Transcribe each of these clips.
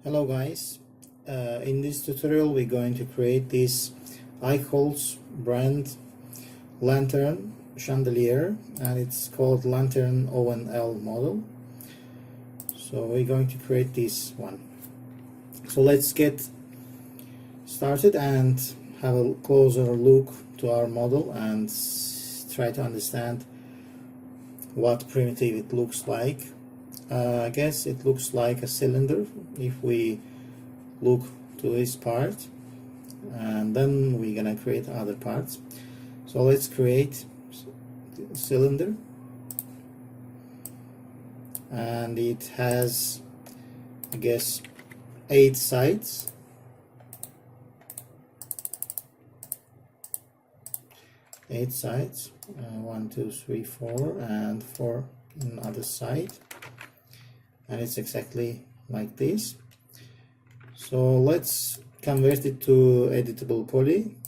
Hello guys, in this tutorial we're going to create this EICHOLTZ brand lantern chandelier, and it's called Lantern Owen L model. So we're going to create this one. So let's get started and have a closer look to our model and try to understand what primitive it looks like. I guess it looks like a cylinder if we look to this part, and then we're gonna create other parts. So let's create a cylinder, and it has, I guess, 8 sides. Eight sides, 1, 2, 3, 4, and 4 on the other side. And it's exactly like this. So let's convert it to editable poly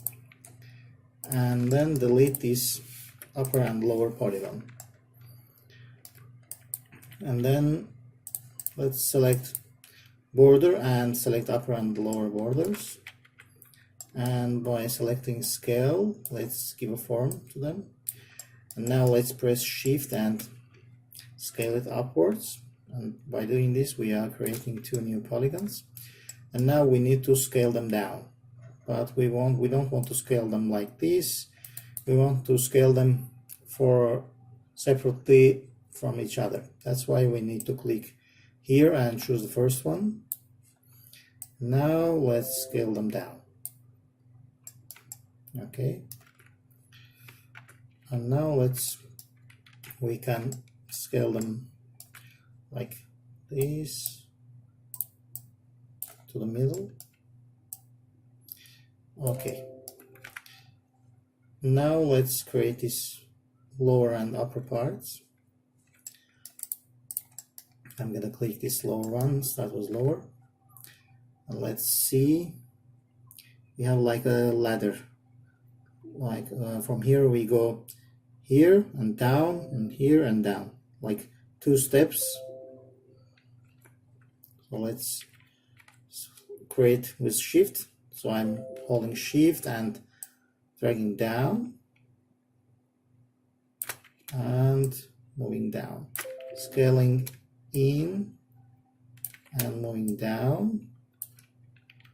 and then delete this upper and lower polygon, and then let's select border and select upper and lower borders, and by selecting scale let's give a form to them, and now let's press shift and scale it upwards. And by doing this we are creating 2 new polygons, and now we need to scale them down, but we don't want to scale them like this. We want to scale them separately from each other. That's why we need to click here and choose the first one. Now let's scale them down. Okay, and now we can scale them like this to the middle. Okay, now let's create this lower and upper parts. I'm gonna click this lower one, start with lower, and let's see, we have like a ladder, like from here we go here and down, and here and down, like 2 steps. So let's create with shift. So I'm holding shift and dragging down and moving down, scaling in and moving down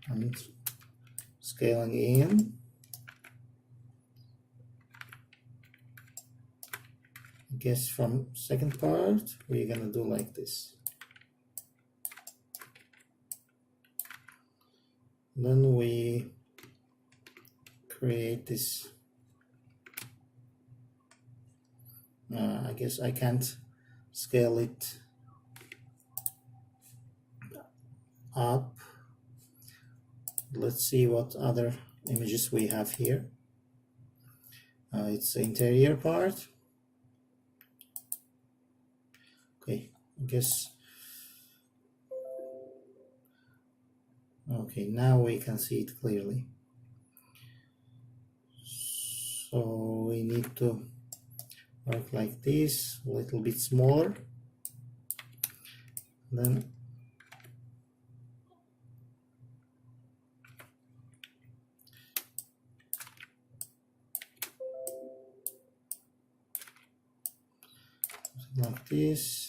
and scaling in. I guess from second part we're gonna do like this. Then we create this. I guess I can't scale it up. Let's see what other images we have here. It's the interior part. Okay, I guess. Okay, now we can see it clearly. So we need to work like this, a little bit smaller. Then like this,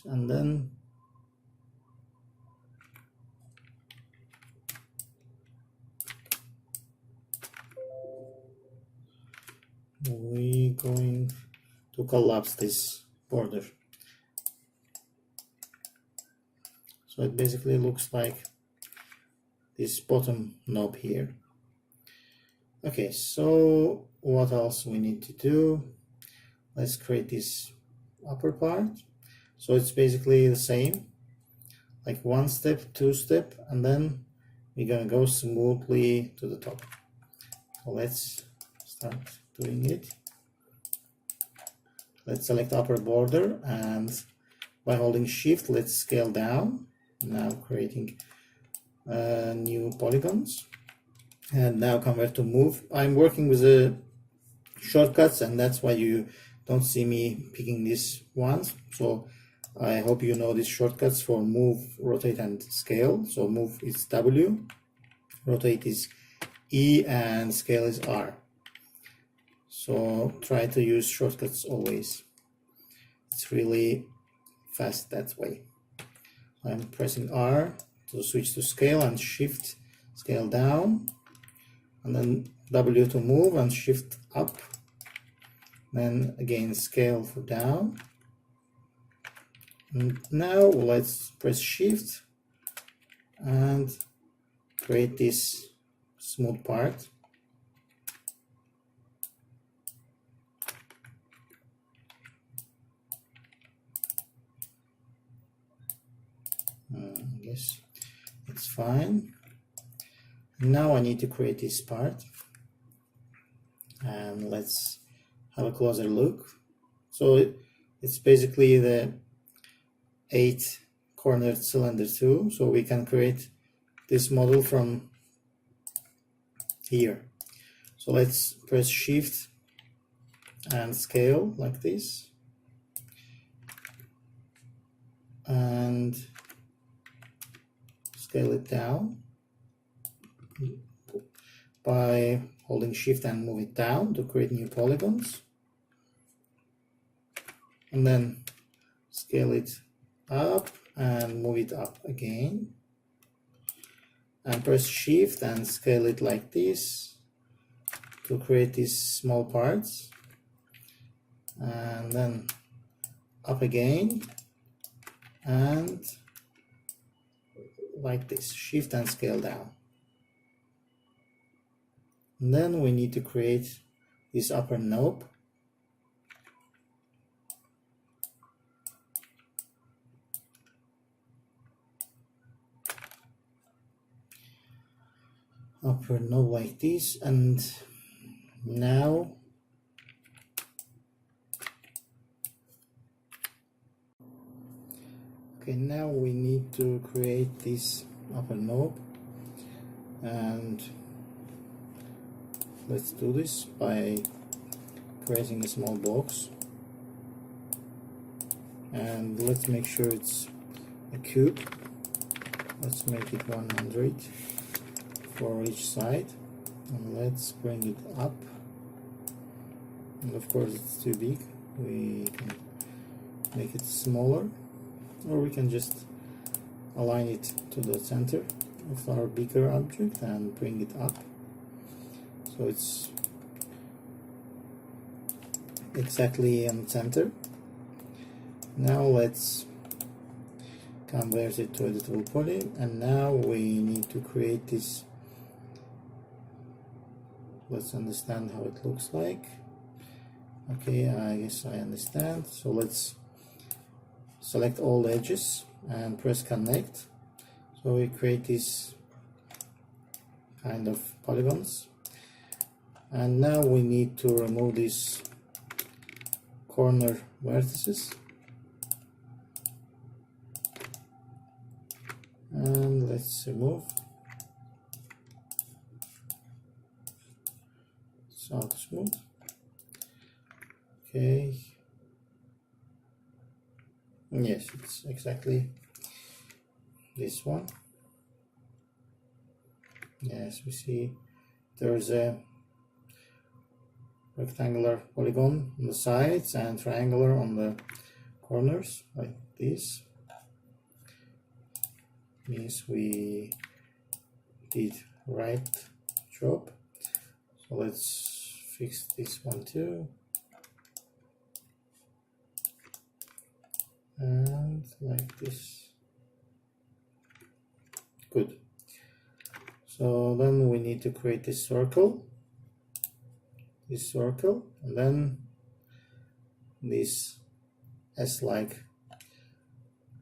and then we're going to collapse this border. So it basically looks like this bottom knob here. Okay, so what else we need to do? Let's create this upper part. So it's basically the same, like 1 step, 2 step, and then we're gonna go smoothly to the top. So let's start doing it. Let's select upper border, and by holding shift let's scale down, now creating new polygons, and now convert to move. I'm working with the shortcuts, and that's why you don't see me picking these ones. So I hope you know these shortcuts for move, rotate, and scale. So move is W, rotate is E, and scale is R. So try to use shortcuts always. It's really fast that way. I'm pressing R to switch to scale and shift scale down, and then W to move and shift up, then again scale for down. And now let's press shift and create this smooth part. I guess it's fine. Now I need to create this part, and let's have a closer look. So it's basically the 8-cornered cylinder too, so we can create this model from here. So let's press shift and scale like this, and scale it down by holding shift and move it down to create new polygons, and then scale it up and move it up again, and press shift and scale it like this to create these small parts, and then up again and like this, shift and scale down. And then we need to create this upper knob. Upper knob like this, and now now we need to create this upper knob, and let's do this by creating a small box, and let's make sure it's a cube. Let's make it 100 for each side, and let's bring it up, and of course it's too big. We can make it smaller, or we can just align it to the center of our bigger object and bring it up so it's exactly in the center. Now let's convert it to editable poly, and now we need to create this. Let's understand how it looks like. Okay, I guess I understand. So let's select all edges and press connect. So we create these kind of polygons, and now we need to remove these corner vertices, and let's remove. So smooth. Okay. Yes, it's exactly this one. Yes, we see there's a rectangular polygon on the sides and triangular on the corners like this. Means we did right job. So let's fix this one too. And like this. Good. So then we need to create this circle, and then this S-like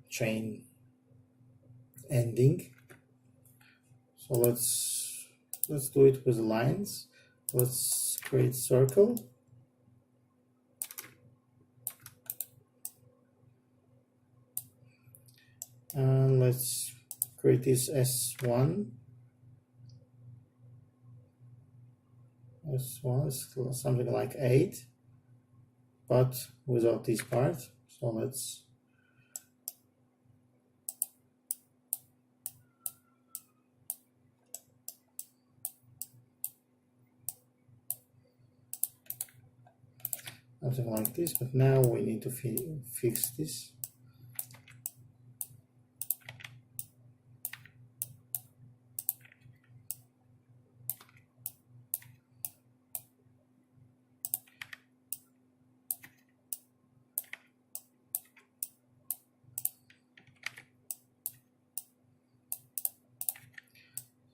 chain ending. So let's do it with lines. Let's create circle. And let's create this S1. S1 is something like 8, but without this part. So let's something like this, but now we need to fix this.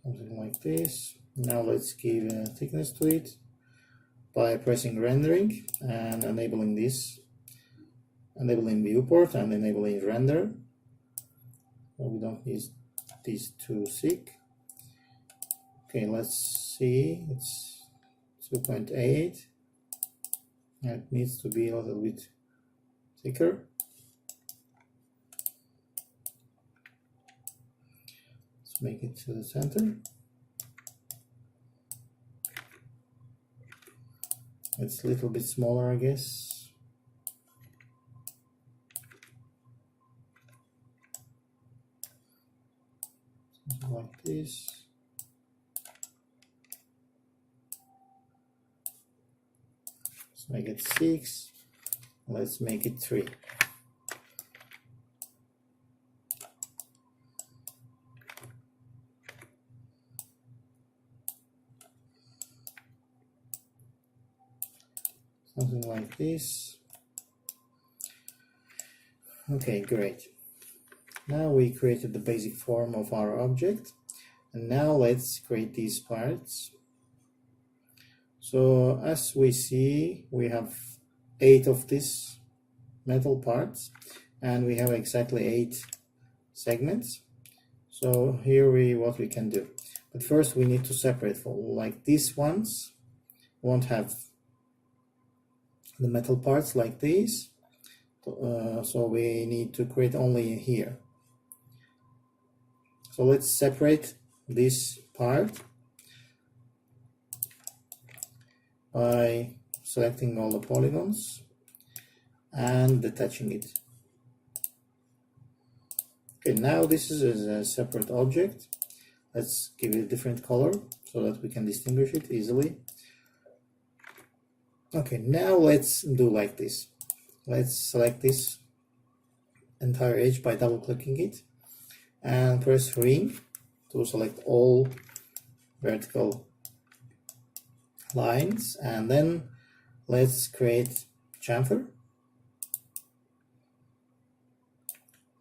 Something like this. Now let's give a thickness to it by pressing rendering and enabling this, enabling viewport and enabling render. So we don't need this too thick. Okay, let's see, it's 2.8. It needs to be a little bit thicker. Let's make it to the center. It's a little bit smaller, I guess. Something like this. Let's make it 6. Let's make it 3. Something like this. Okay, great. Now we created the basic form of our object, and now let's create these parts. So as we see, we have 8 of these metal parts, and we have exactly 8 segments. So here what we can do. But first we need to separate. For like these ones won't have the metal parts like these, so we need to create only here. So let's separate this part by selecting all the polygons and detaching it. Okay, now this is a separate object. Let's give it a different color so that we can distinguish it easily. Okay, now let's do like this. Let's select this entire edge by double clicking it and press ring to select all vertical lines, and then let's create chamfer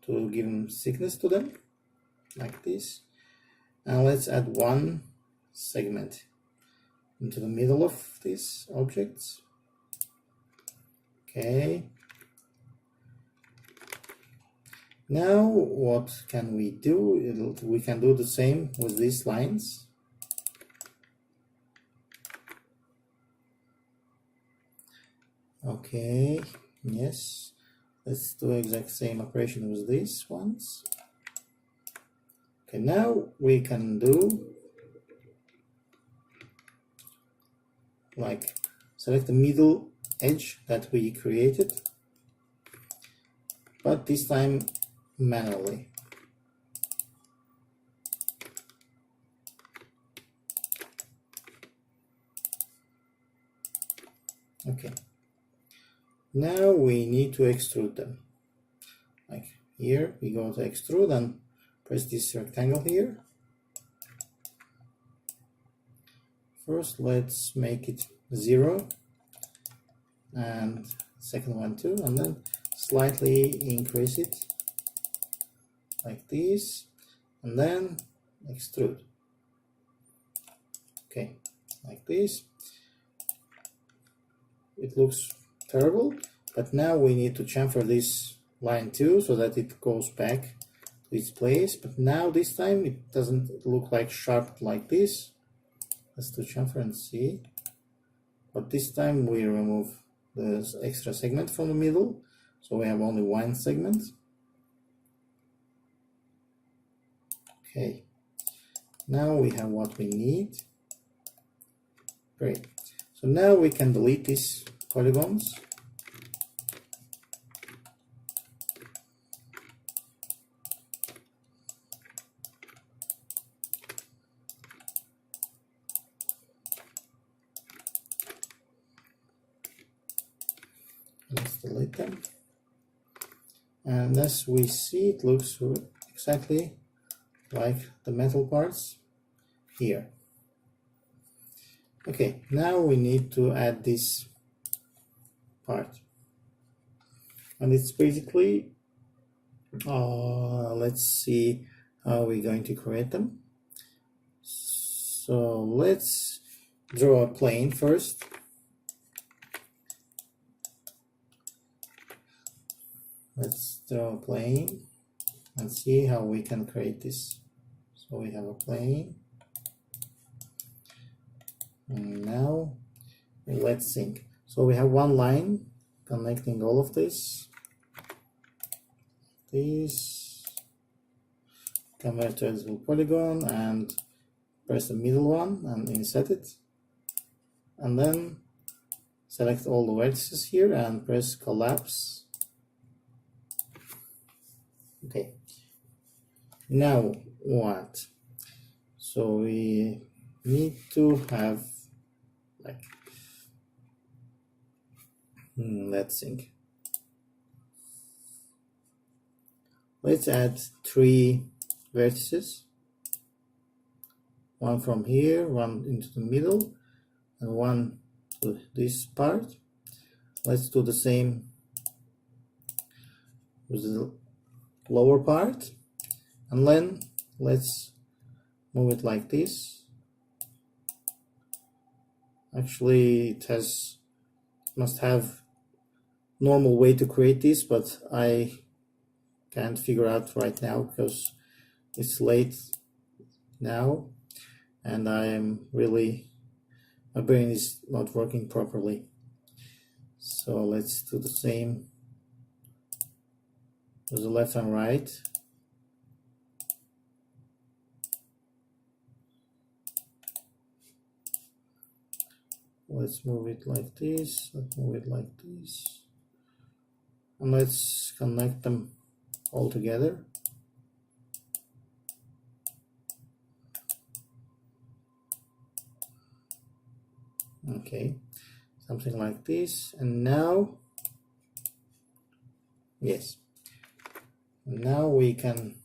to give them thickness to them like this, and let's add one segment into the middle of these objects. Okay, now what can we do? We can do the same with these lines. Okay, yes, let's do exact same operation with these ones. Okay, now we can do like select the middle edge that we created, but this time manually. Okay, now we need to extrude them. Like here we go to extrude and press this rectangle here. First let's make it 0 and second one too, and then slightly increase it like this, and then extrude. Okay, like this. It looks terrible, but now we need to chamfer this line too so that it goes back to its place. But now this time it doesn't look like sharp like this. Let's do chamfer and see. But this time we remove the extra segment from the middle, so we have only one segment. Okay, now we have what we need. Great. So now we can delete these polygons. just delete them. And as we see, it looks exactly like the metal parts here. Okay, now we need to add this part, and it's basically let's see how we're going to create them. So let's draw a plane first. Let's draw a plane and see how we can create this. So we have a plane, and now let's sync. So we have one line connecting all of this. Convert to editable polygon and press the middle one and inset it, and then select all the vertices here and press collapse. Okay, now what? So we need to have like let's think. Let's add 3 vertices, one from here, one into the middle, and one to this part. Let's do the same with the lower part, and then let's move it like this. Actually, it must have normal way to create this, but I can't figure out right now because it's late now and my brain is not working properly. So let's do the same with the left and right. Let's move it like this, let's move it like this, and let's connect them all together. Okay, something like this. And now, yes, now we can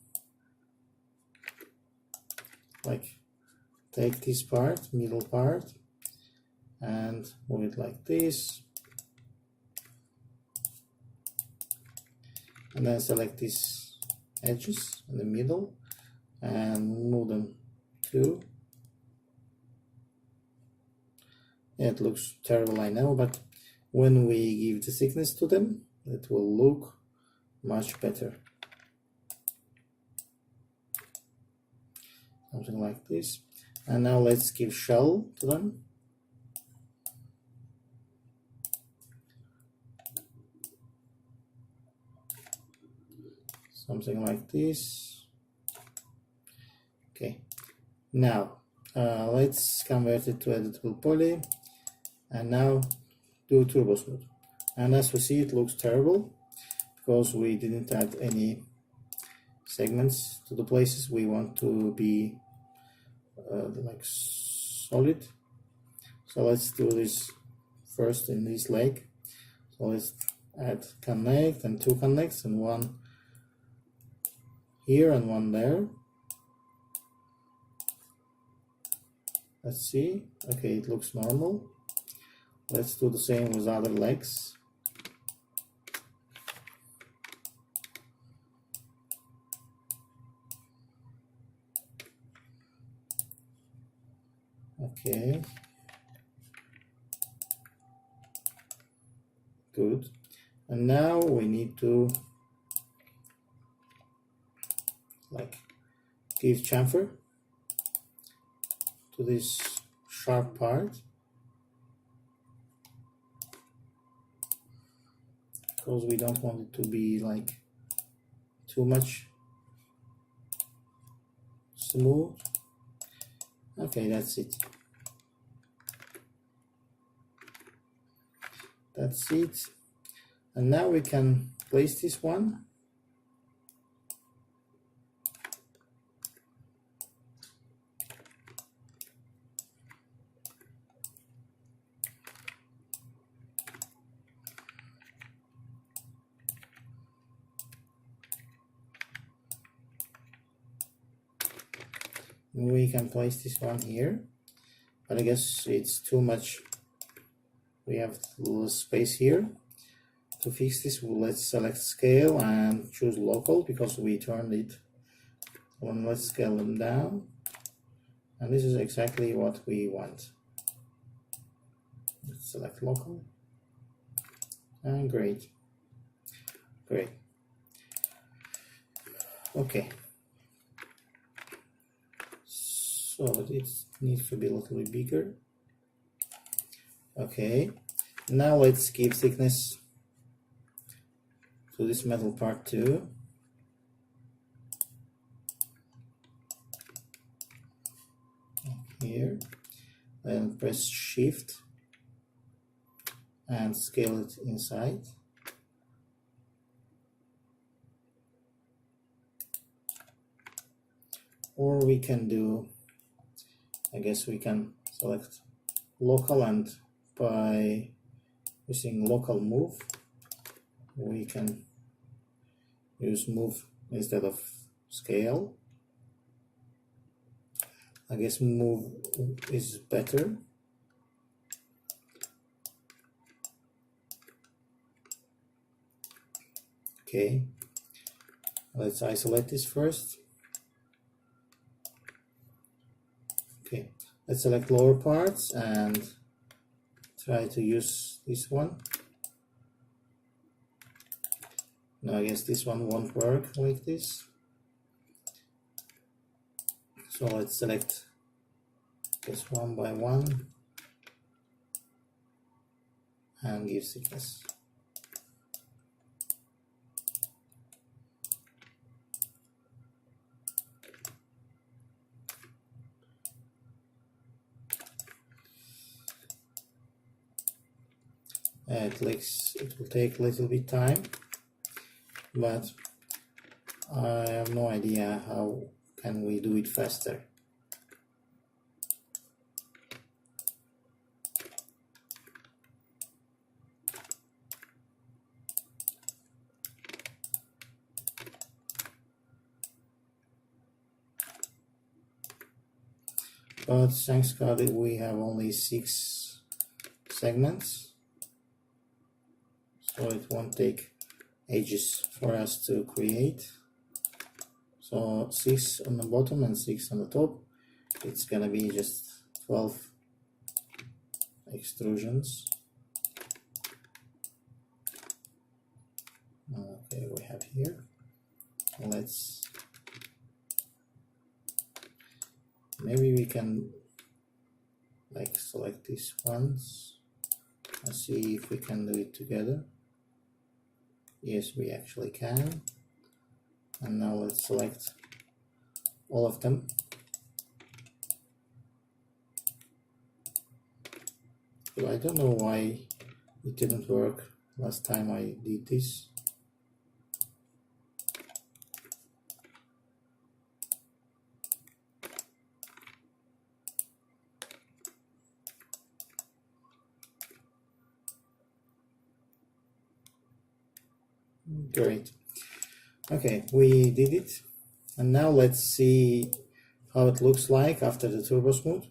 like take this part, middle part, and move it like this, and then select these edges in the middle and move them too. Yeah, it looks terrible, I know, but when we give the thickness to them, it will look much better. Something like this. And now let's give shell to them. Something like this. Okay, now let's convert it to editable poly, and now do turbo smooth. And as we see, it looks terrible because we didn't add any segments to the places we want to be like solid. So let's do this first in this leg. So let's add connect and 2 connects, and one here and one there. Let's see. Okay, it looks normal. Let's do the same with other legs. Okay, good. And now we need to like give chamfer to this sharp part, because we don't want it to be like too much smooth. Okay, that's it. That's it. And now we can place this one. We can place this one here, but I guess it's too much. We have little space here. To fix this, let's select scale and choose local because we turned it on. Let's scale them down, and this is exactly what we want. Let's select local, and great. Okay, so it needs to be a little bit bigger. Okay, now let's give thickness to this metal part too. Here, then press Shift and scale it inside. Or we can do, I guess we can select local, and by using local move we can use move instead of scale. I guess move is better. Okay, let's isolate this first. Okay, let's select lower parts and try to use this one. No, I guess this one won't work like this. So let's select this one by one and give thickness. It will take a little bit time, but I have no idea how can we do it faster. But thanks God we have only 6 segments, so it won't take ages for us to create. So 6 on the bottom and 6 on the top. It's gonna be just 12 extrusions. Okay, we have here. Maybe we can like select these ones and see if we can do it together. Yes, we actually can. And now let's select all of them. But I don't know why it didn't work last time I did this. Great. Okay, we did it. And now let's see how it looks like after the turbo smooth.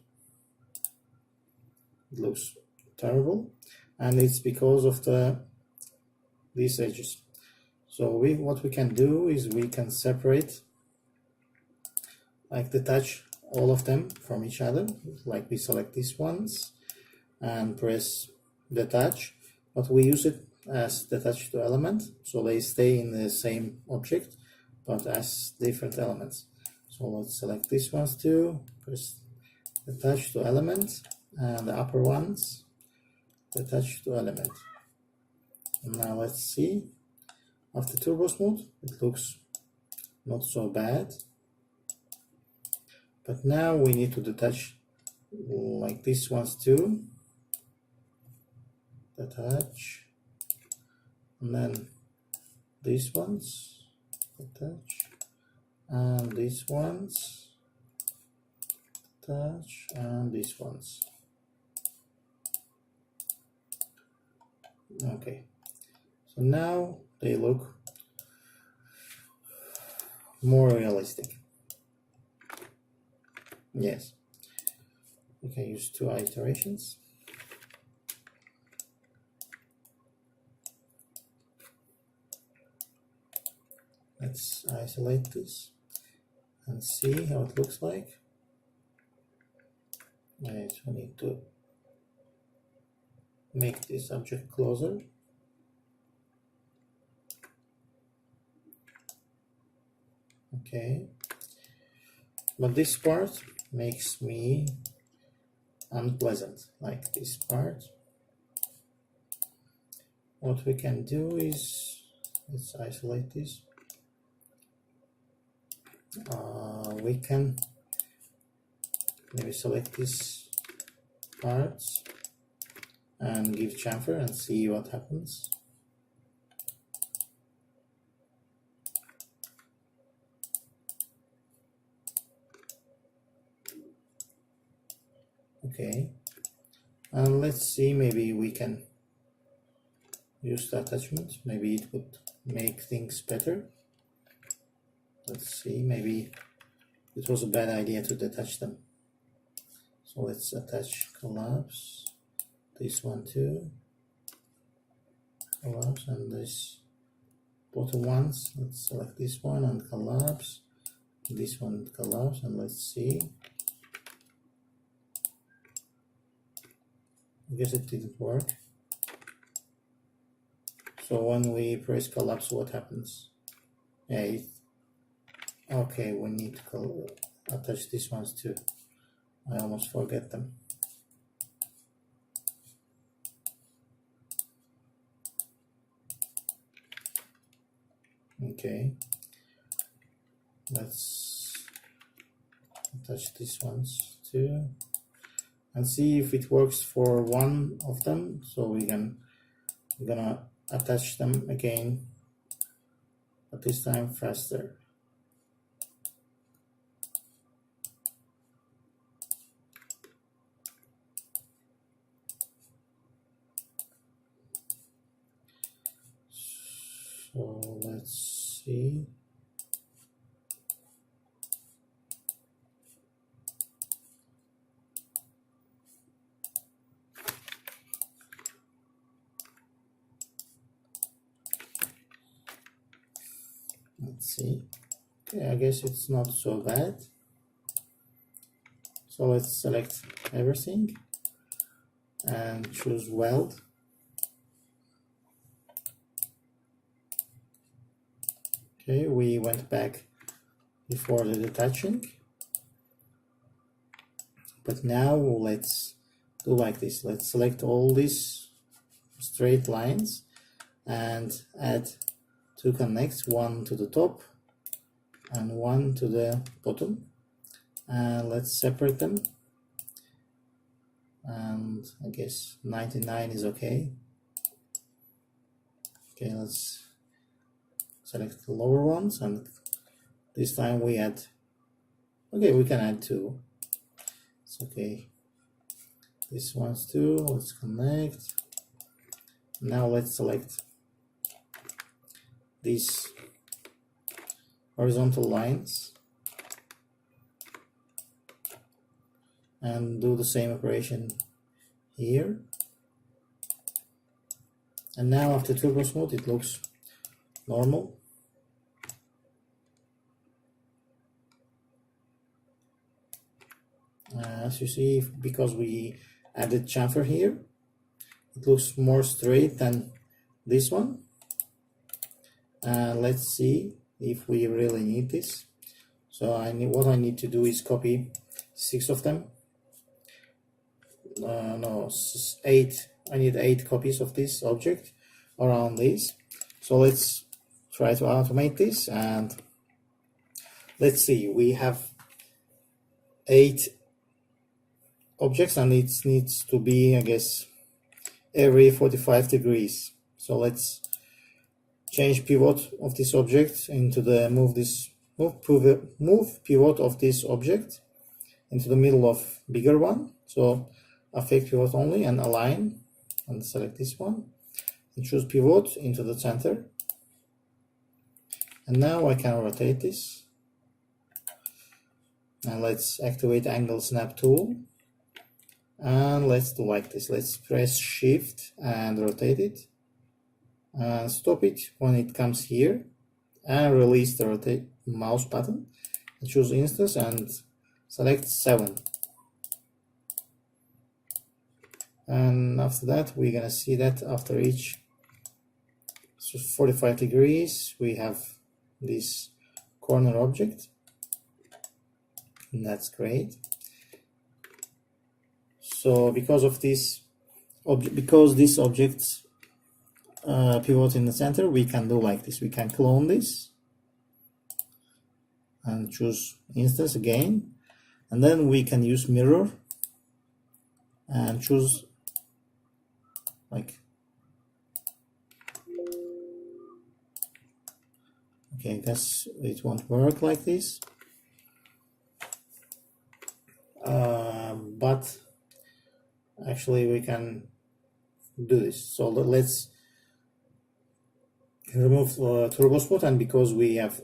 It looks terrible, and it's because of these edges. So what we can do is we can separate, like detach all of them from each other. Like we select these ones and press detach, but we use it as detach to element, so they stay in the same object but as different elements. So let's select these ones too, press detach to element, and the upper ones detach to element. And now let's see, after turbo smooth it looks not so bad, but now we need to detach like these ones too. Detach, and then these ones attach, and these ones attach, and these ones. Okay, so now they look more realistic. Yes, we can use 2 iterations. Let's isolate this and see how it looks like. Right, we need to make this object closer. Okay, but this part makes me unpleasant, like this part. What we can do is, let's isolate this. We can maybe select these parts and give chamfer and see what happens. Okay, and let's see, maybe we can use the attachment. Maybe it would make things better. Let's see, maybe it was a bad idea to detach them. So let's attach collapse, this one too, collapse, and this bottom ones. Let's select this one and collapse, this one collapse, and let's see. I guess it didn't work. So when we press collapse, what happens? Yeah, okay, we need to attach these ones too. I almost forget them. Okay, let's attach these ones too and see if it works for one of them. So we're gonna attach them again, but this time faster. So let's see. Let's see. Okay, I guess it's not so bad. So let's select everything and choose weld. Okay, we went back before the detaching, but now let's do like this. Let's select all these straight lines and add 2 connects, one to the top and one to the bottom, and let's separate them, and I guess 99 is okay. Okay, let's select the lower ones, and this time we add, okay, we can add 2. It's okay. This one's 2, let's connect. Now let's select these horizontal lines and do the same operation here. And now after turbo smooth it looks normal. As you see, because we added chamfer here, it looks more straight than this one. Let's see if we really need this. So what I need to do is copy 6 of them. No, 8. I need 8 copies of this object around this. So let's try to automate this, and let's see, we have 8 objects and it needs to be, I guess, every 45 degrees. So let's change pivot of this object into the move pivot of this object into the middle of bigger one. So affect pivot only and align, and select this one and choose pivot into the center. And now I can rotate this. And let's activate angle snap tool, and let's do like this. Let's press shift and rotate it, and stop it when it comes here, and release the rotate mouse button, and choose instance and select 7. And after that, we're gonna see that after each 45 degrees we have this corner object, and that's great. So because of this because this object pivot in the center, we can do like this. We can clone this and choose instance again, and then we can use mirror and choose like, okay, I guess it won't work like this, but actually we can do this. So let's remove turbo spot, and because we have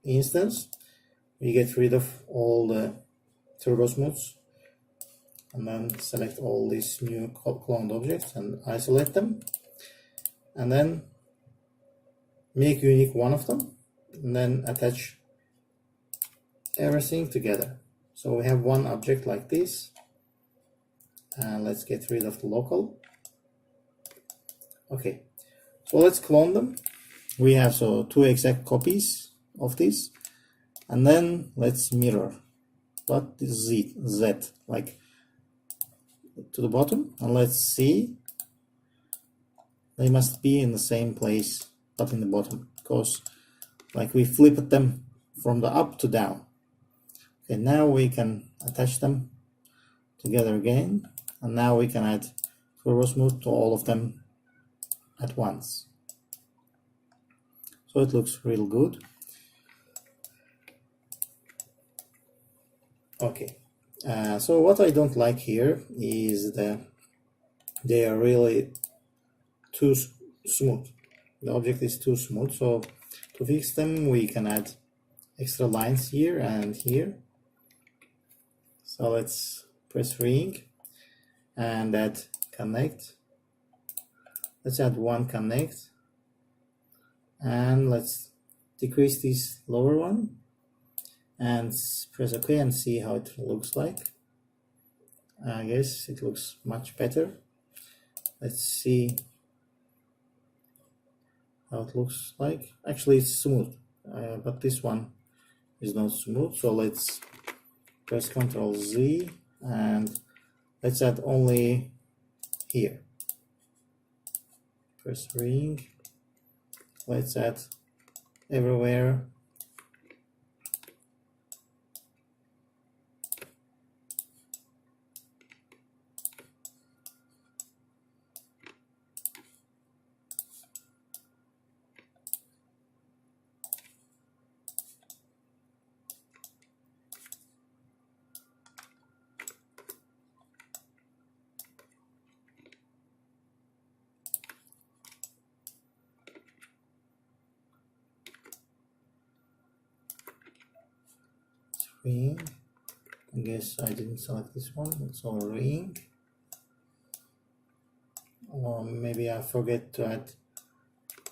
instance, we get rid of all the turbo smooths, and then select all these new cloned objects and isolate them, and then make unique one of them, and then attach everything together. So we have one object like this, and let's get rid of the local. Okay, so let's clone them. We have so 2 exact copies of this, and then let's mirror dot z like to the bottom, and let's see, they must be in the same place but in the bottom, because like we flipped them from the up to down. Okay, now we can attach them together again, and now we can add turbo smooth to all of them at once. So it looks real good. Okay, so what I don't like here is they are really too smooth. The object is too smooth, so to fix them we can add extra lines here and here. So let's press ring and add connect. Let's add one connect, and let's decrease this lower one and press OK and see how it looks like. I guess it looks much better. Let's see how it looks like. Actually it's smooth, but this one is not smooth, so let's press Ctrl Z and let's add only here. Press ring, let's add everywhere. Ring. I guess I didn't select this one. It's all ring. Or maybe I forget to add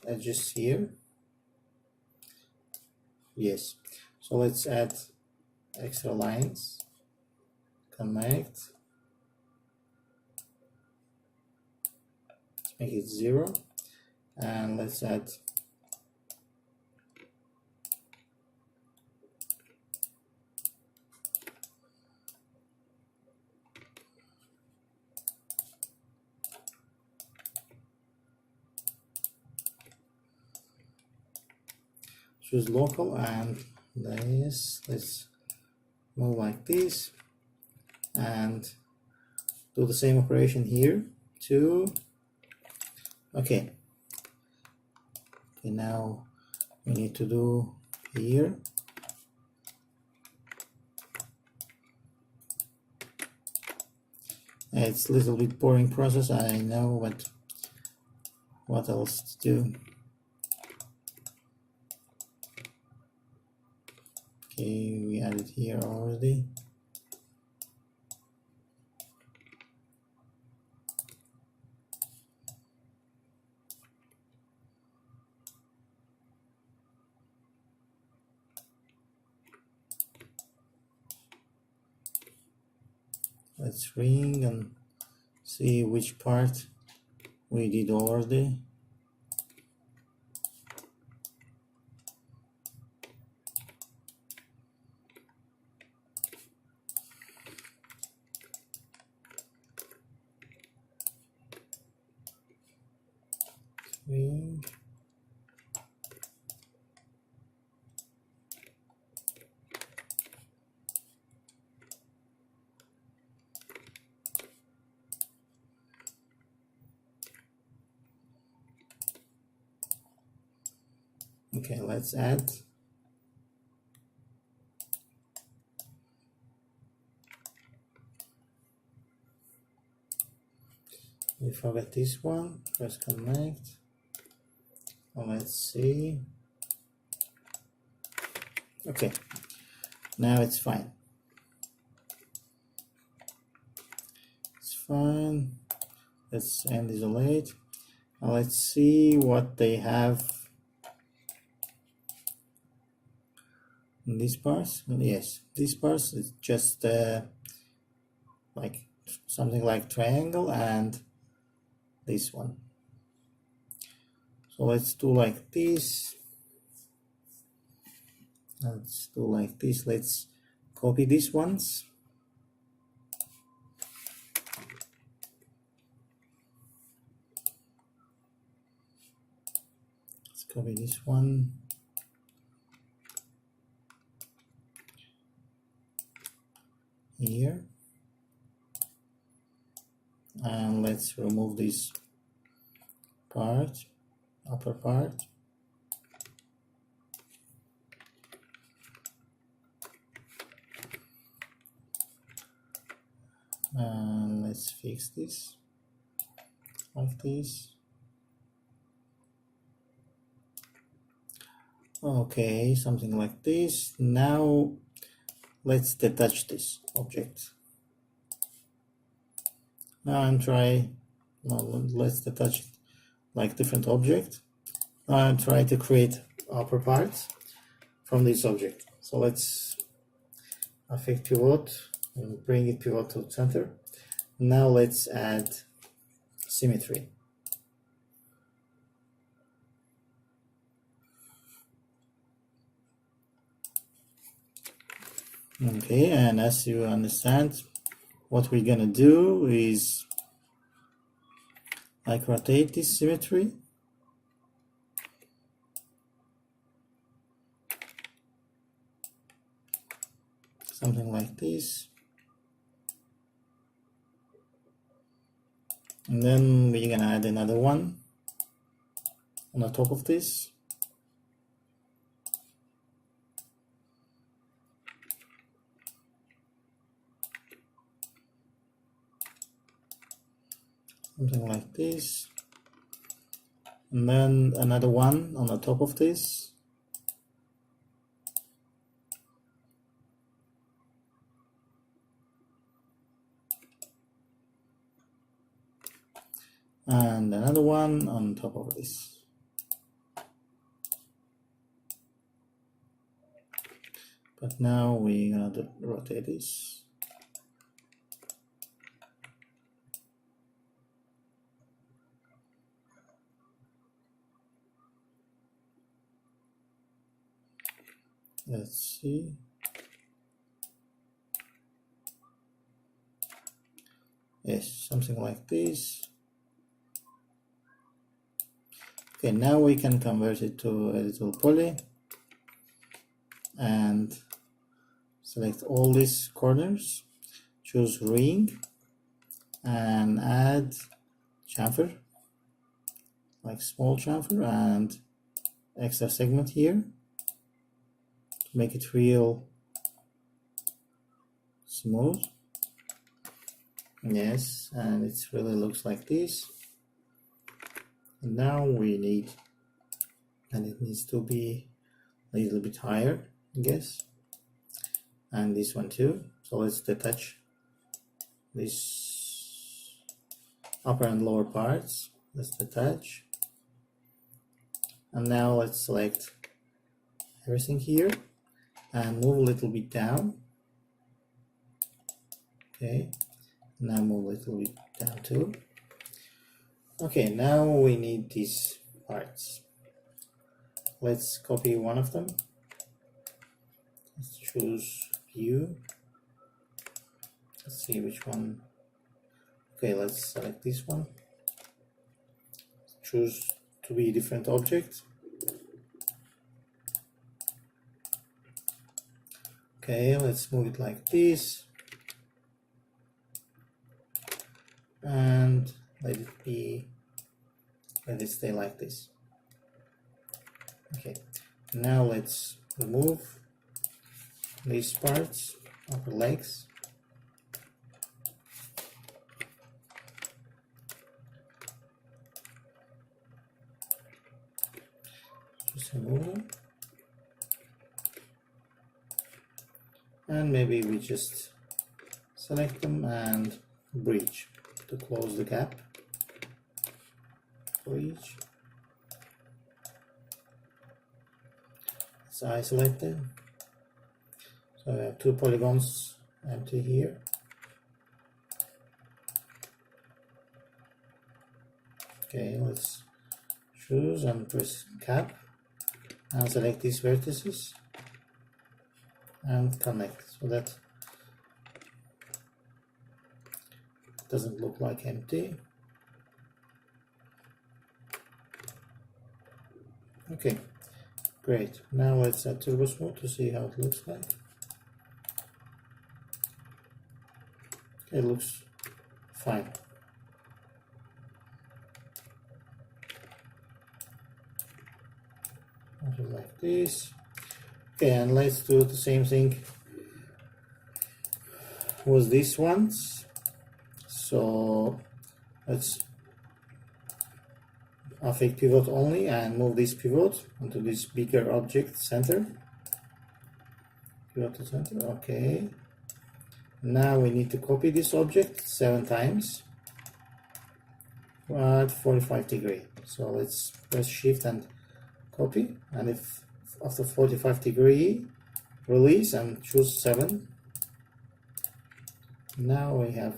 edges here. Yes. So let's add extra lines. Connect. Let's make it 0. And let's add choose local, and this, let's move like this and do the same operation here too. Okay, now we need to do here. It's a little bit boring process, I know, but what else to do? Okay, we added here already. Let's ring and see which part we did already. Ring. Okay, let's add. We forgot this one. Press connect. Let's see. Okay, now it's fine. It's fine. Let's end isolate. Now let's see what they have in these parts. Yes, these parts is just like something like triangle and this one. So let's do like this. Let's do like this. Let's copy these ones. Let's copy this one. Here. And let's remove this part, upper part. And let's fix this like this. Okay, something like this. Now let's detach this object. Now let's detach it like different object. Now try to create upper parts from this object. So let's affect pivot and bring it pivot to the center. Now let's add symmetry. Okay, and as you understand, what we're gonna do is like rotate this symmetry. Something like this. And then we're gonna add another one on the top of this. Something like this. And then another one on the top of this. And another one on top of this. But now we're gonna rotate this. Let's see. Yes, something like this. Okay, now we can convert it to a little poly and select all these corners, choose ring and add chamfer, like small chamfer, and extra segment here to make it real smooth. Yes, and it really looks like this. And now we need, and it needs to be a little bit higher, I guess. and this one too. So let's detach this upper and lower parts. Let's detach, and now let's select everything here and move a little bit down. Okay, now move a little bit down too. Okay, now we need these parts. Let's copy one of them. Let's choose view. Let's see which one. Okay, let's select this one. Choose to be a different object. Okay, let's move it like this. And let it stay like this. Okay, now let's remove these parts, upper legs. Just remove them. And maybe we just select them and breach to close the gap for each. Let's isolate them. So I have 2 polygons empty here. Okay, let's choose and press cap and select these vertices and connect so that it doesn't look like empty. Okay, great. Now let's add turbo smooth to see how it looks like. It looks fine. Like this. Okay, and let's do the same thing with these ones. So let's affect pivot only and move this pivot onto this bigger object center. Pivot to center. Okay. Now we need to copy this object 7 times at 45 degrees. So let's press shift and copy, and if after 45 degree release and choose 7. Now we have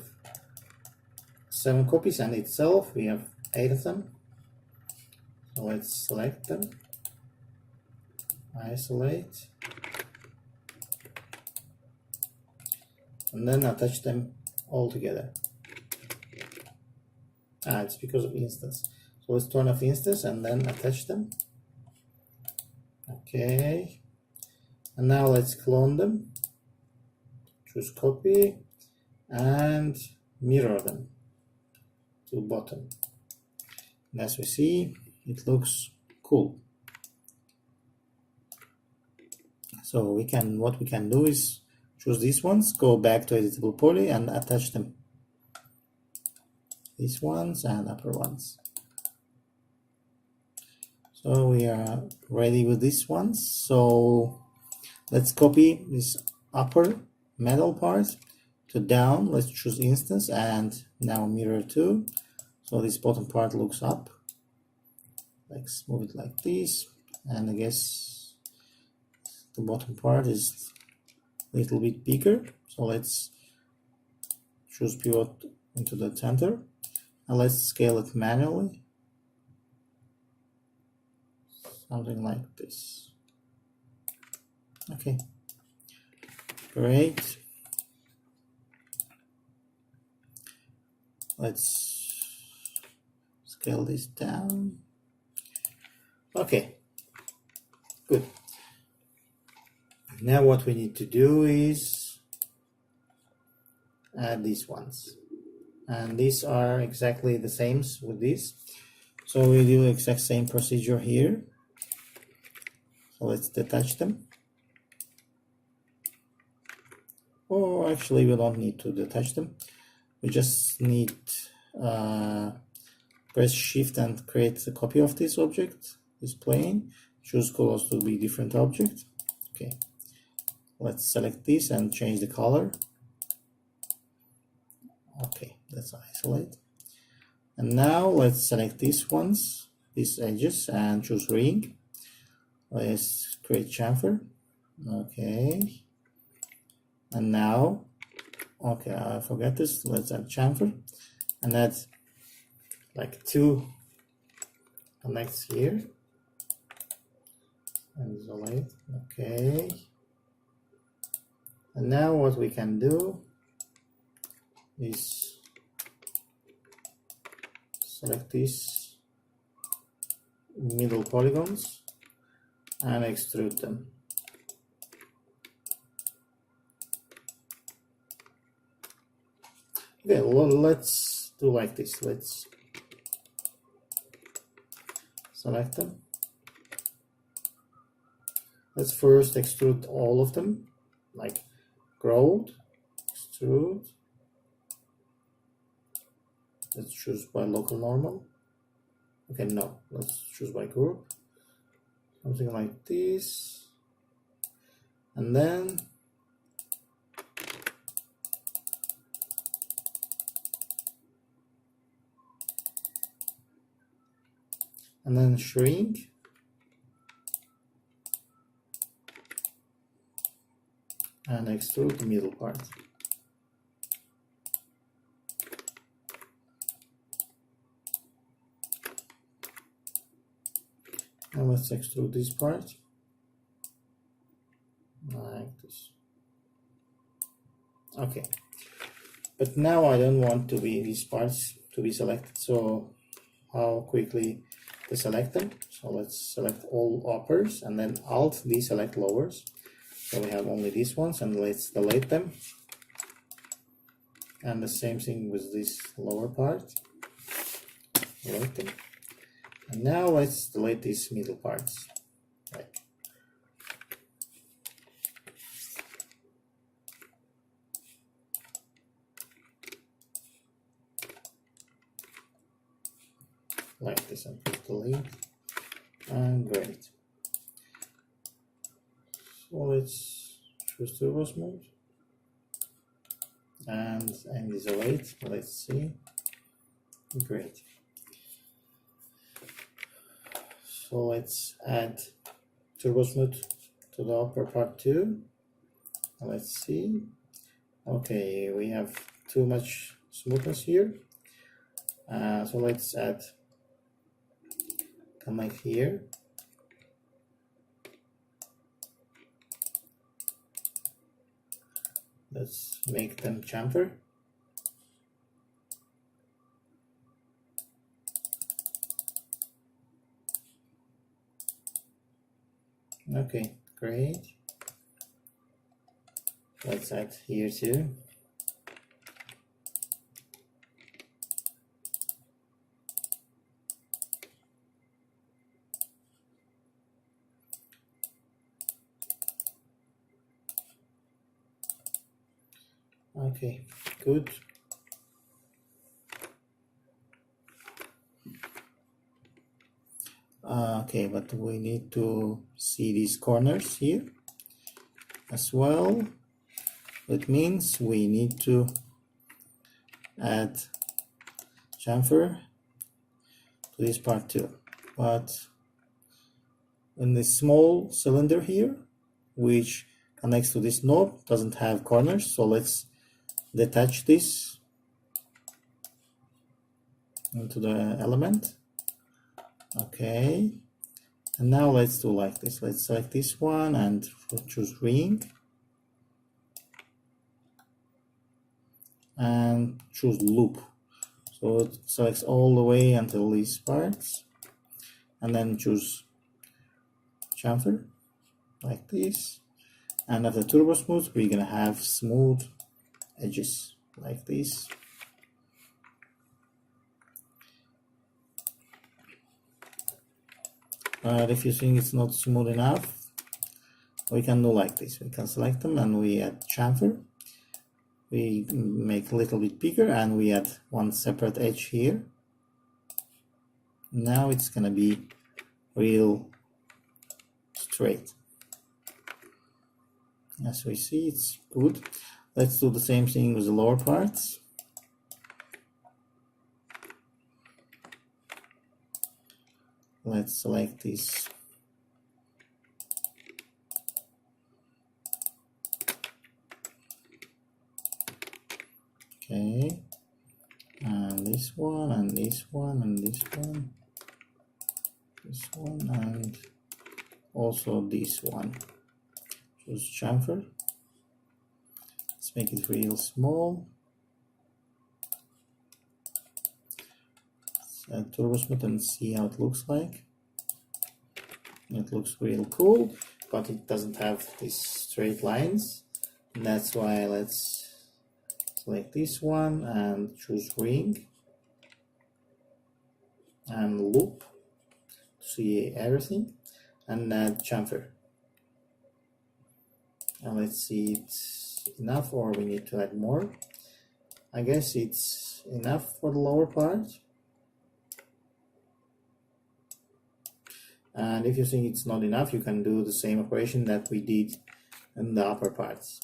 7 copies, and itself we have 8 of them. So let's select them, isolate, and then attach them all together. It's because of instance. So let's turn off instance and then attach them. Okay, and now let's clone them. Choose copy and mirror them to bottom. And as we see, it looks cool. So what we can do is choose these ones, go back to editable poly and attach them. These ones and upper ones. So we are ready with these ones. So let's copy this upper metal part to down. Let's choose instance and now mirror to. So this bottom part looks up. Let's move it like this, and I guess the bottom part is a little bit bigger. So let's choose pivot into the center and let's scale it manually. Something like this. Okay, great. Let's scale this down. Okay, good. Now what we need to do is add these ones, and these are exactly the same with this. So we do the exact same procedure here. So let's detach them. Or actually we don't need to detach them. We just need press shift and create a copy of this object, this plane. Choose colors to be different object. Okay, let's select this and change the color. Okay, let's isolate. And now let's select these ones, these edges, and choose ring. Let's create chamfer. Okay. And now, okay, I forgot this. Let's add chamfer and add like 2 connects here. And isolate. Okay. And now what we can do is select these middle polygons and extrude them. Okay, well, let's do like this. Let's select them. Let's first extrude all of them, like growth, extrude. Let's choose by local normal. Okay, no, let's choose by group. Something like this. And then shrink. And extrude the middle part. Now let's extrude this part like this. Okay, but now I don't want to be these parts to be selected, so how quickly to select them? So let's select all uppers and then Alt deselect lowers. So we have only these ones, and let's delete them. And the same thing with this lower part. Delete them. And now let's delete these middle parts. Like this, and click delete. And great. So let's choose turbo smooth and isolate. Let's see. Great. So let's add turbo smooth to the upper part too. Let's see. Okay, we have too much smoothness here. So let's add connect here. Let's make them chamfer. Okay, great. Let's add here too. Okay, good. Okay, but we need to see these corners here as well. That means we need to add chamfer to this part too. But in this small cylinder here, which connects to this knob, doesn't have corners, so let's detach this into the element. Okay, and now let's do like this. Let's select this one and choose ring and choose loop, so it selects all the way until these parts, and then choose chamfer like this. And after turbo smooth, we're gonna have smooth edges like this. But if you think it's not smooth enough, we can do like this. We can select them and we add chamfer. We make a little bit bigger and we add one separate edge here. Now it's gonna be real straight. As we see, it's good. Let's do the same thing with the lower parts. Let's select this. Okay, and this one, and this one, and this one, and also this one. Choose chamfer. Let's make it real small. Add turbo smooth and see how it looks like. It looks real cool, but it doesn't have these straight lines. And that's why let's select this one and choose ring and loop to see everything, and add chamfer. And let's see it's enough or we need to add more. I guess it's enough for the lower part. And if you think it's not enough, you can do the same operation that we did in the upper parts.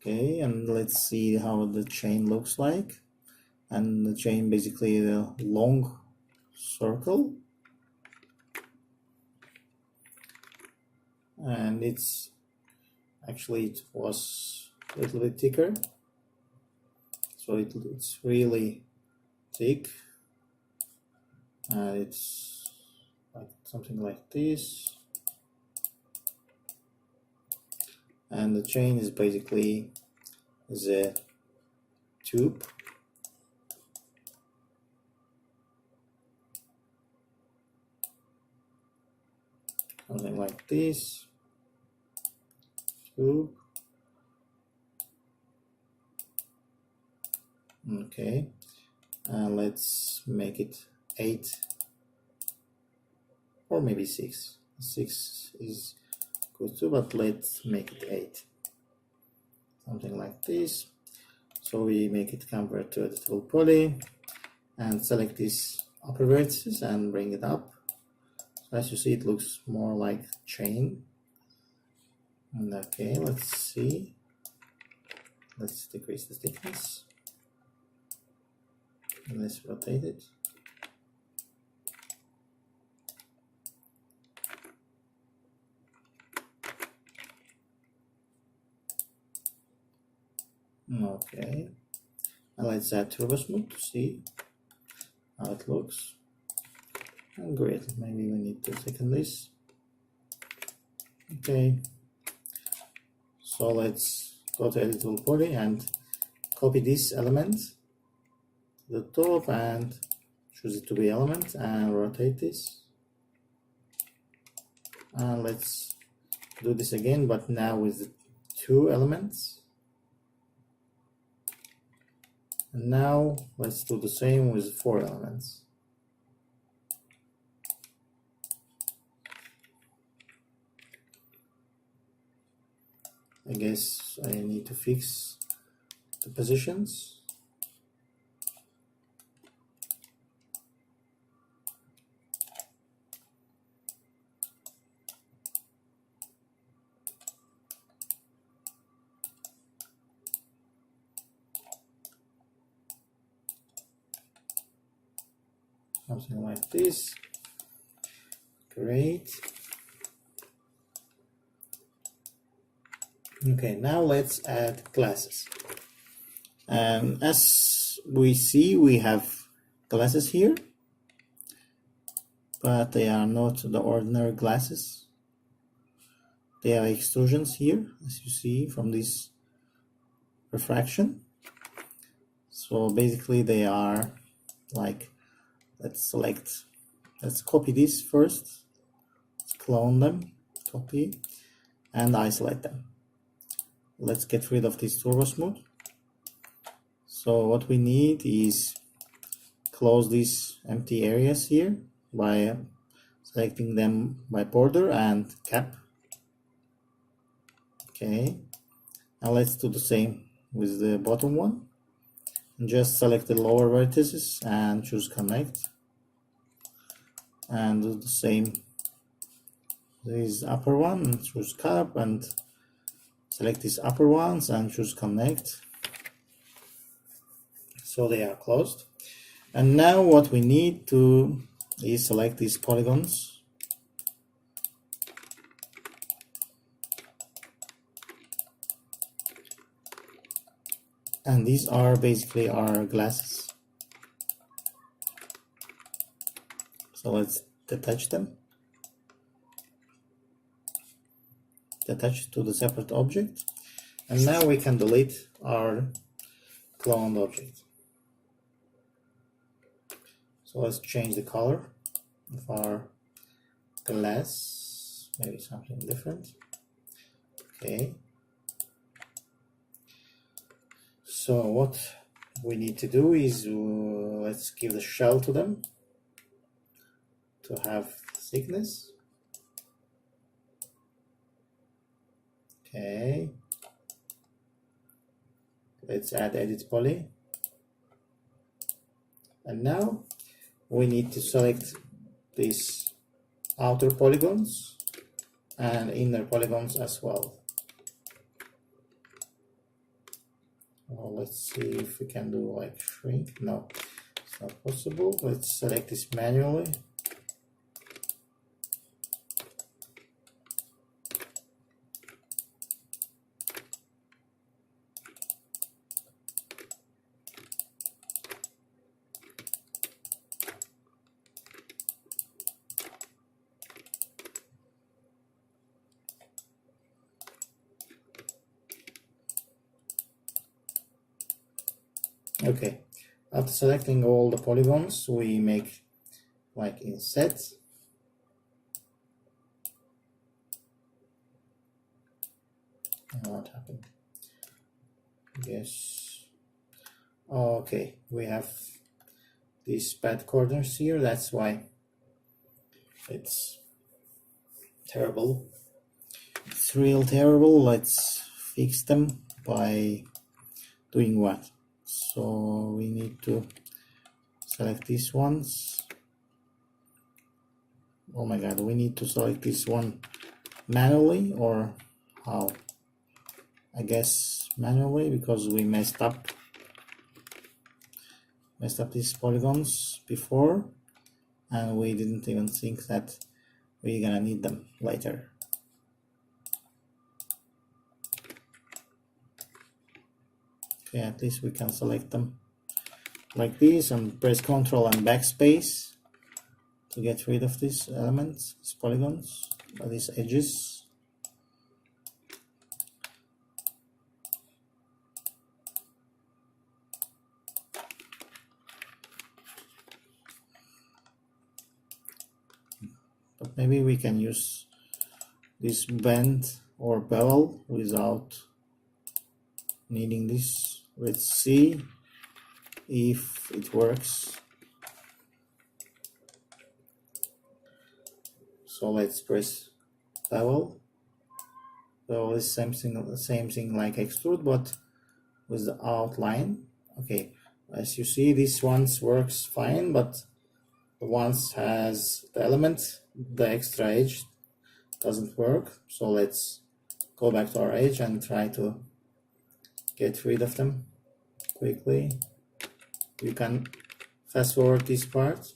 Okay, and let's see how the chain looks like. And the chain basically the long circle, and it's actually it was a little bit thicker, so it's really thick, and it's like something like this. And the chain is basically the tube. Something like this. Tube. Okay. Let's make it 8 or maybe 6. 6 is good too, but let's make it 8. Something like this. So we make it convert to editable poly and select these upper vertices and bring it up. So as you see, it looks more like chain. And okay, let's see. Let's decrease the thickness. And let's rotate it. Okay, and let's add turbo smooth to see how it looks. And great, maybe we need to thicken this. Okay, so let's go to editable poly and copy this element to the top and choose it to be element and rotate this. And let's do this again, but now with the 2 elements. And now let's do the same with 4 elements. I guess I need to fix the positions. Something like this. Great. Okay, now let's add classes. And as we see, we have classes here, but they are not the ordinary classes. They are extrusions here, as you see from this refraction. So basically they are like, let's copy this first, let's clone them, copy, and isolate them. Let's get rid of this turbo smooth. So what we need is close these empty areas here by selecting them by border and cap. Okay, and let's do the same with the bottom one. Just select the lower vertices and choose connect, and do the same This is upper one, and choose cup and select these upper ones and choose connect. So they are closed. And now what we need to is select these polygons. And these are basically our glasses. So let's detach them. Detach to the separate object. And now we can delete our cloned object. So let's change the color of our glass, maybe something different. Okay. So what we need to do is let's give the shell to them to have thickness. Okay. Let's add edit poly. And now we need to select these outer polygons and inner polygons as well. Well, let's see if we can do like shrink. No, it's not possible. Let's select this manually. Okay, after selecting all the polygons, we make like inset. What happened? Yes. Okay, we have these bad corners here. That's why it's terrible. It's real terrible. Let's fix them by doing what? So we need to select these ones. Oh my god, we need to select this one manually, or how? I guess manually, because we messed up these polygons before and we didn't even think that we're gonna need them later. Okay, at least we can select them like this and press Ctrl and backspace to get rid of these elements, these polygons, or these edges. But maybe we can use this bend or bevel without needing this. Let's see if it works. So let's press bevel. So it's same thing like extrude, but with the outline. Okay, as you see, this one works fine, but the ones has the element, the extra edge doesn't work. So let's go back to our edge and try to get rid of them quickly. You can fast forward this part.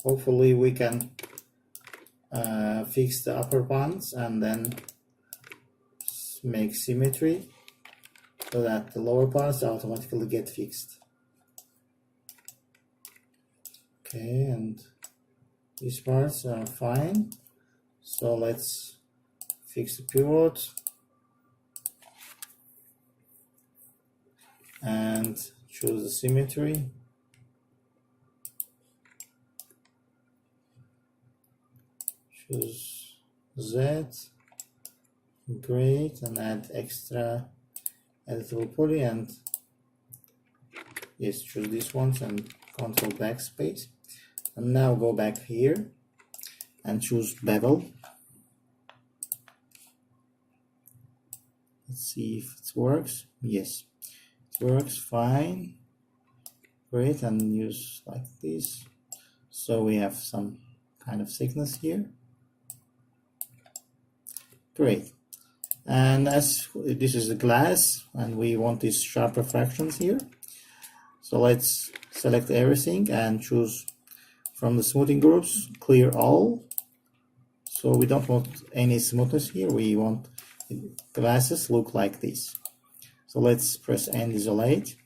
Hopefully we can fix the upper ones and then make symmetry so that the lower parts automatically get fixed. Okay, and these parts are fine. So let's fix the pivot and choose the symmetry. Choose Z, great, and add extra editable poly, and yes, choose these ones and control backspace. And now go back here and choose bevel. Let's see if it works. Yes, it works fine. Great, and use like this. So we have some kind of thickness here. Great. And as this is a glass and we want these sharper fractions here, so let's select everything and choose from the smoothing groups, clear all. So we don't want any smoothness here, we want the glasses look like this. So let's press End Isolate,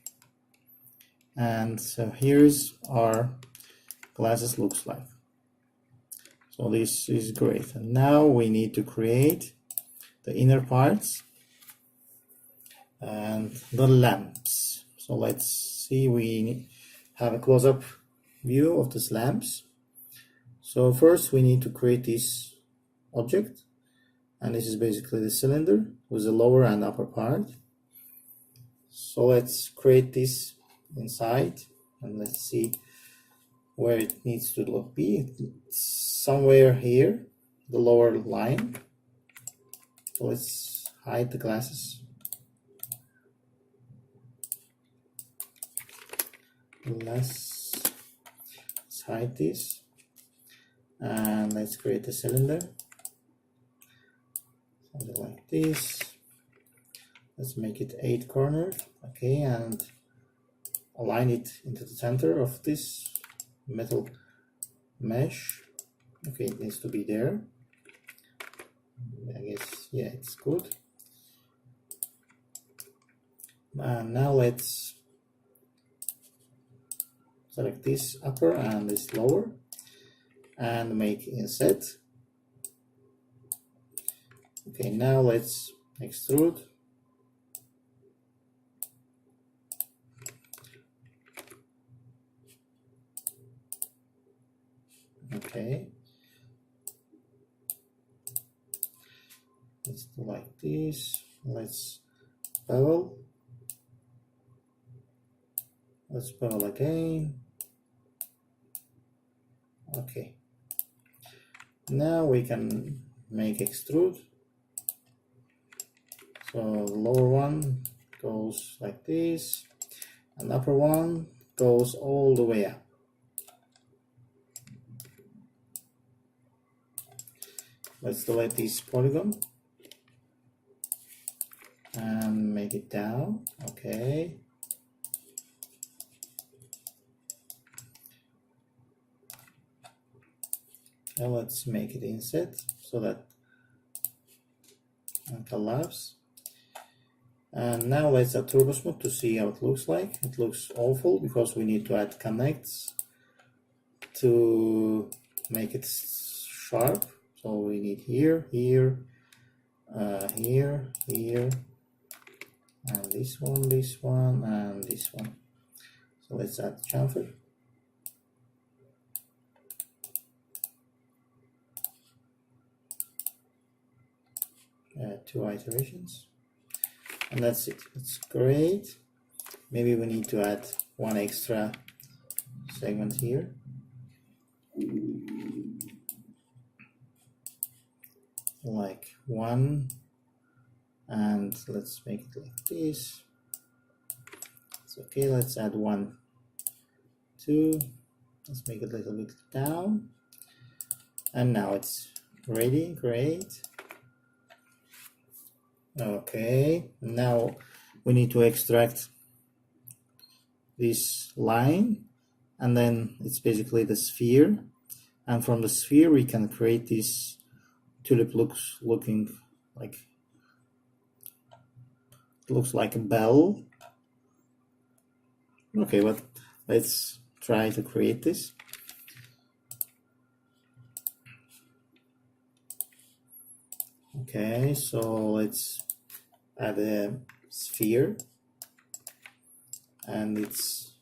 and so here's our glasses looks like. So this is great. And now we need to create the inner parts and the lamps. So let's see, we have a close-up view of these lamps. So first we need to create this object, and this is basically the cylinder with the lower and upper part. So let's create this inside, and let's see where it needs to be. It's somewhere here, the lower line. So let's hide the glasses. Let's hide this, and let's create a cylinder, something like this. Let's make it 8 cornered, okay, and align it into the center of this metal mesh. Okay, it needs to be there. I guess, yeah, it's good. And now let's select this upper and this lower and make inset. Okay, now let's extrude. Okay, let's do like this. Let's bevel. Let's bevel again. Okay, now we can make extrude. So the lower one goes like this, and the upper one goes all the way up. Let's delete this polygon and make it down. Okay. Now let's make it inset so that it collapse. And now let's add turbo smooth to see how it looks like. It looks awful because we need to add connects to make it sharp. So we need here, here, here, here, and this one, and this one. So let's add chamfer. 2 iterations, and that's it. It's great. Maybe we need to add 1 extra segment here. Like 1, and let's make it like this. It's okay. Let's add 1, 2. Let's make it a little bit down, and now it's ready. Great. Okay, now we need to extract this line, and then it's basically the sphere, and from the sphere we can create this tulip looking like, it looks like a bell. Okay, but let's try to create this. Okay, so let's add a sphere. and its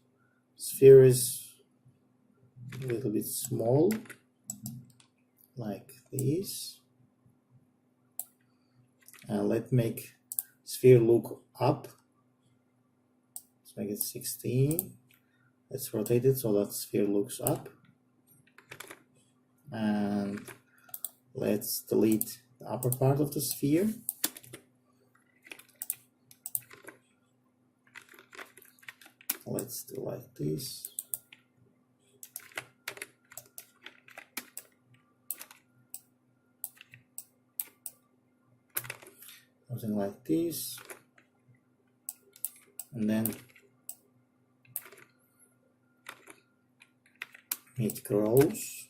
sphere is a little bit small, like this. And let's make sphere look up. Let's make it 16. Let's rotate it so that sphere looks up. And let's delete the upper part of the sphere. Let's do like this. Something like this. And then it grows.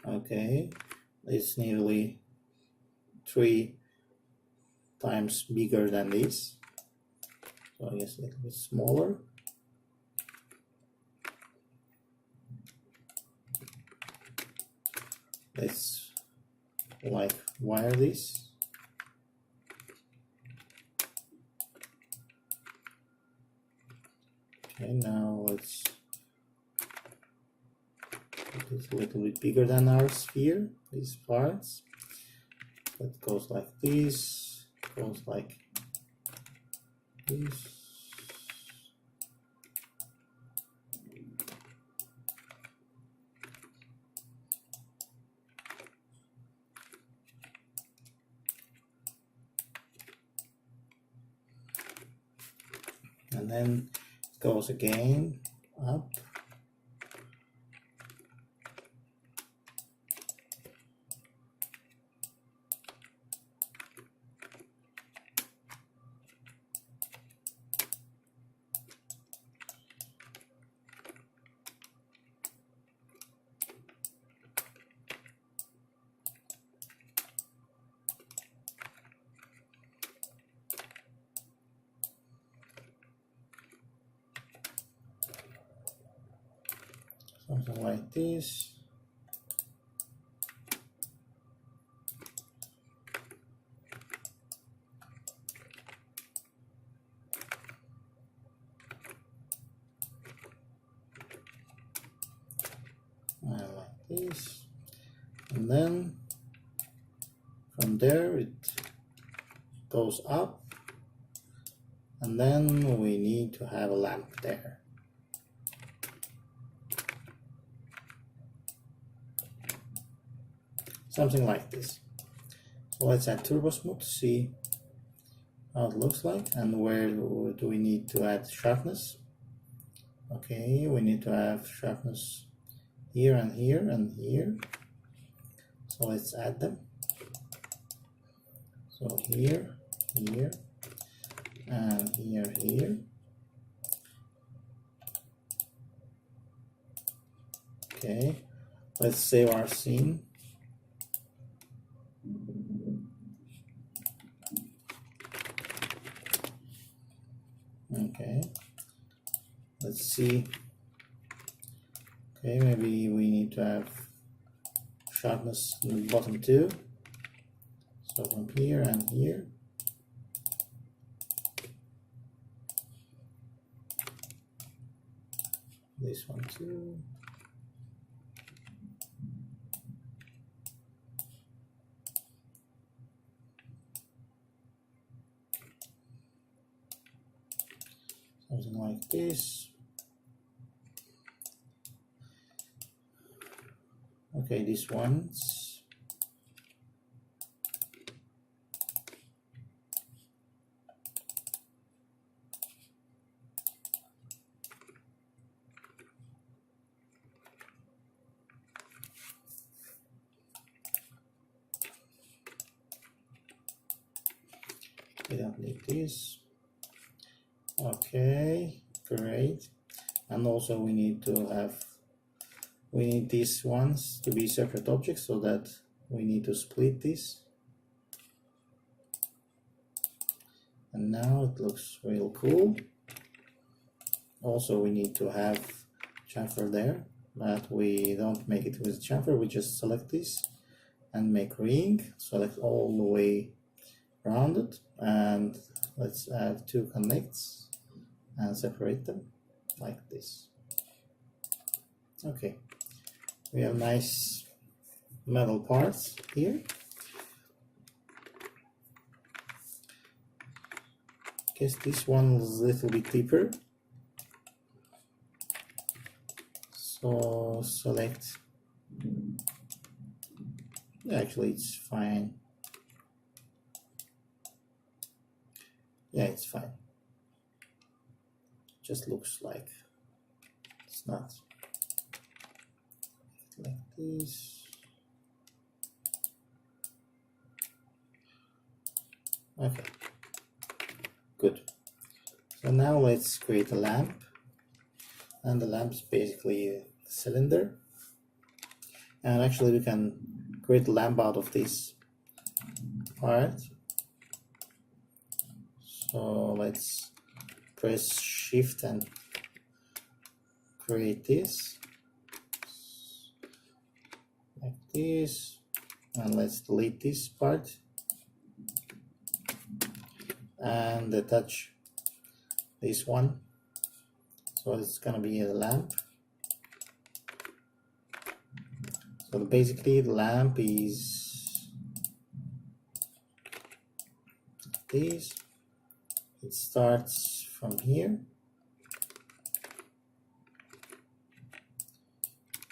Okay, it's nearly 3 times bigger than this, so I guess a little bit smaller. Let's like wire this. Okay, now let's make it a little bit bigger than our sphere, these parts. That goes like this, goes like this. And then it goes again up. Something like this. And like this. And then from there it goes up. And then we need to have a lamp there. Something like this. So let's add turbo smooth to see how it looks like, and where do we need to add sharpness. Okay, we need to have sharpness here and here and here. So let's add them. So here, here, and here, here. Okay, let's save our scene. Okay, let's see. Okay, maybe we need to have sharpness in the bottom too. So from here and here. This one too. Something like this. Okay, these ones. We don't need this. Okay, great. And also we need these ones to be separate objects, so that we need to split this. And now it looks real cool. Also we need to have chamfer there, but we don't make it with chamfer, we just select this and make ring. Select all the way around it, and let's add 2 connects and separate them like this. Okay, we have nice metal parts here. Guess this one is a little bit deeper, so select. Actually, it's fine. Yeah, it's fine. Just looks like it's not. Like this. Okay, good. So now let's create a lamp, and the lamp is basically a cylinder, and actually we can create a lamp out of this part. So let's press shift and create this like this, and let's delete this part and attach this one, so it's gonna be a lamp. So basically the lamp is this. It starts from here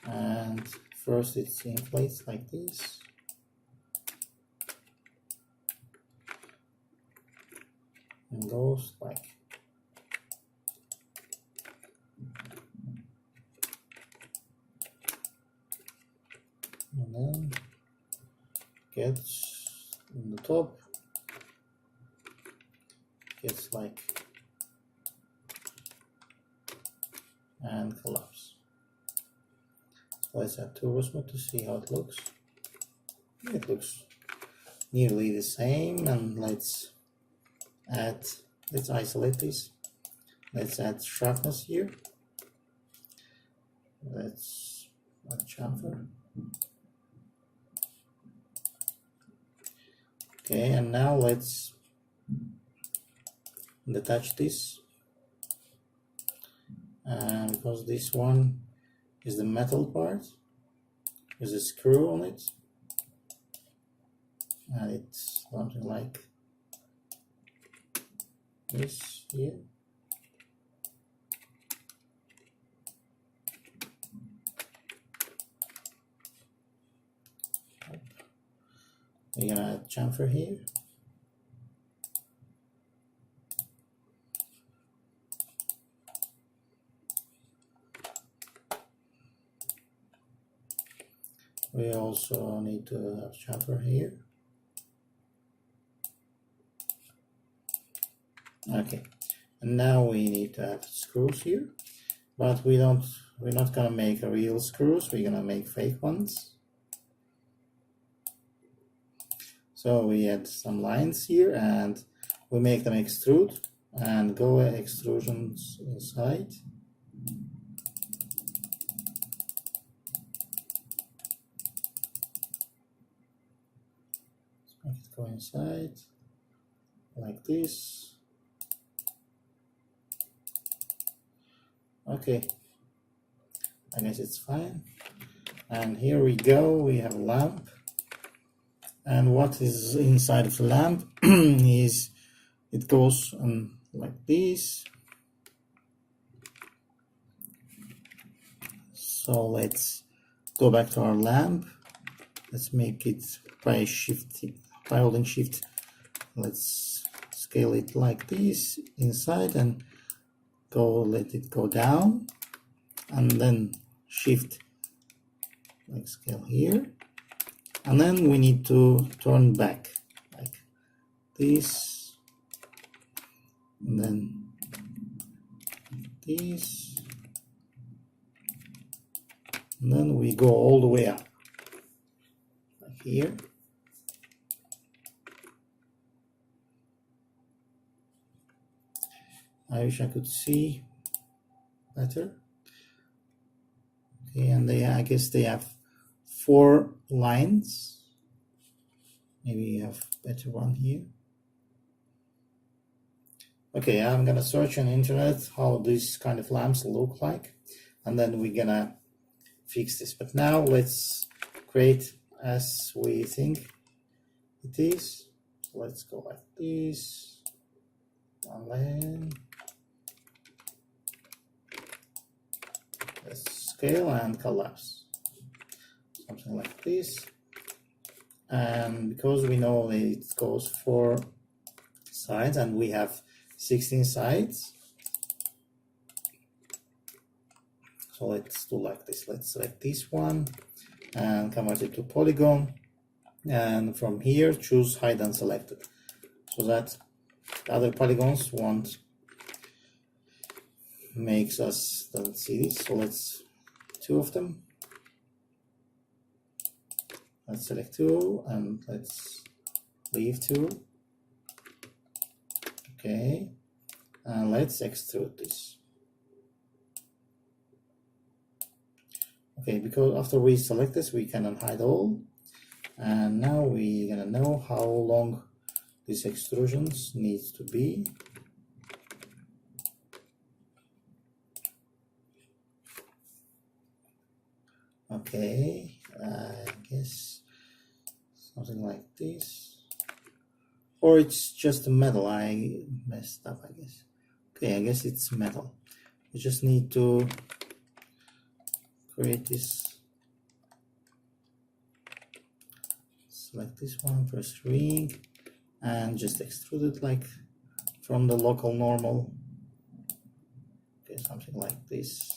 and first it's inflates like this, and goes like and then gets on the top, gets like and collapse. Let's add turbo smooth to see how it looks. It looks nearly the same, and let's isolate this. Let's add sharpness here. Let's add chamfer. Okay, and now let's detach this, because this one is the metal part, there's a screw on it, and it's something like this here. We're gonna add chamfer here. We also need to have chamfer here. Okay, and now we need to have screws here, but we're not gonna make real screws, we're gonna make fake ones. So we add some lines here and we make them extrude and go extrusions inside. Let's make it go inside like this. Okay, I guess it's fine. And here we go, we have a lamp. And what is inside of the lamp is it goes like this. So let's go back to our lamp. Let's make it by holding shift. Let's scale it like this inside and let it go down, and then shift like scale here. And then we need to turn back like this, and then this, and then we go all the way up like here. I wish I could see better. Okay, and I guess they have 4 lines Maybe you have better one here. Okay, I'm gonna search on the internet how these kind of lamps look like, and then we're gonna fix this. But now let's create as we think it is. Let's go like this, and then let's scale and collapse, something like this. And because we know it goes 4 sides and we have 16 sides, so let's do like this. Let's select this one and convert it to polygon, and from here choose hide unselected so that the other polygons won't makes us don't see this. So let's 2 of them. Let's select 2 and let's leave 2. Okay, and let's extrude this. Okay, because after we select this, we can unhide all. And now we're gonna know how long these extrusions needs to be. Okay, I guess something like this. Or it's just metal. I messed up, I guess. Okay, I guess it's metal. We just need to create this. Select this one, first ring, and just extrude it like from the local normal. Okay, something like this.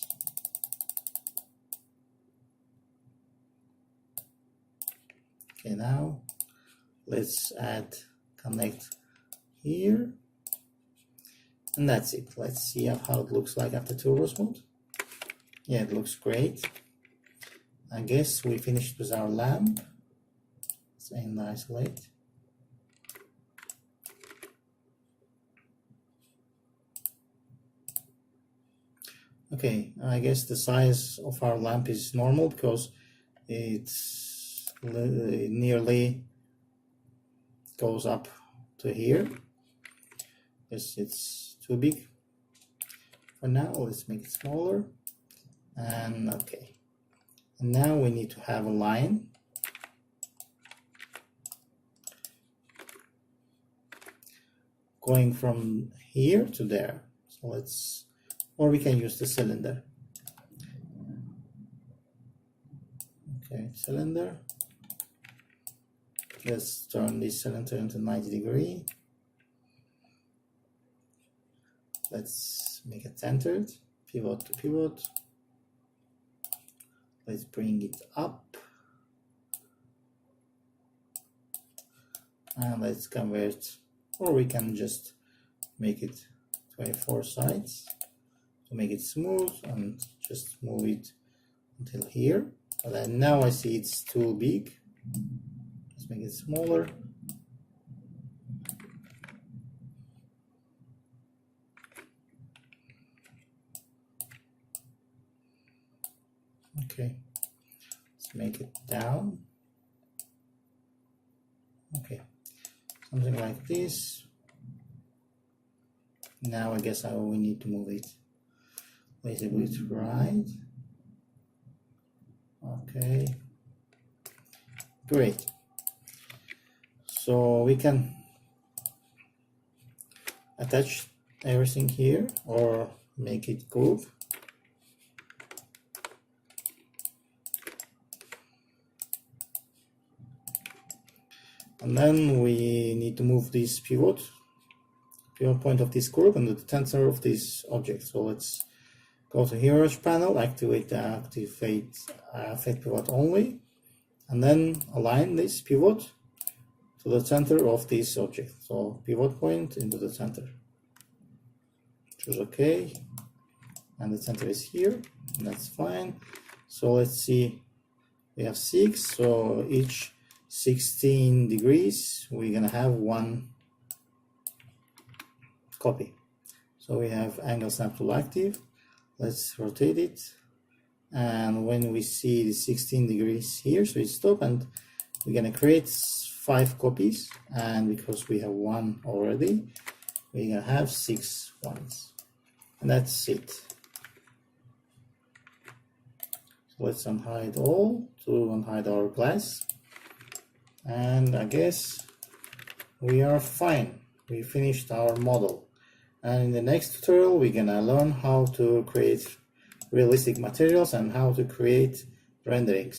Okay, now let's add connect here, and that's it. Let's see how it looks like after turbo mode. Yeah, it looks great. I guess we finished with our lamp. Let's end isolate. Okay, I guess the size of our lamp is normal because it's nearly goes up to here. Yes, it's too big for now. Let's make it smaller. And okay, and now we need to have a line going from here to there. So let's, or we can use the cylinder. Okay, cylinder. Let's turn this cylinder into 90 degrees. Let's make it centered, pivot to pivot. Let's bring it up. And let's convert, or we can just make it 24 sides to make it smooth and just move it until here. And then now I see it's too big. Let's make it smaller. Okay, let's make it down. Okay, something like this. Now I guess we need to move it a little bit right. Okay, great. So we can attach everything here or make it groove. And then we need to move this pivot point of this curve and the tensor of this object. So let's go to hierarchy panel, activate Fade Pivot Only, and then align this pivot to the center of this object. So pivot point into the center. Choose OK, and the center is here, and that's fine. So let's see, we have 6, so each 16 degrees we're gonna have one copy. So we have angle snap tool active. Let's rotate it, and when we see the 16 degrees here, so it's stop, and we're gonna create 5 copies, and because we have one already, we're gonna have 6 ones, and that's it. So let's unhide all to unhide our glass, and I guess we are fine. We finished our model, and in the next tutorial we're gonna learn how to create realistic materials and how to create renderings.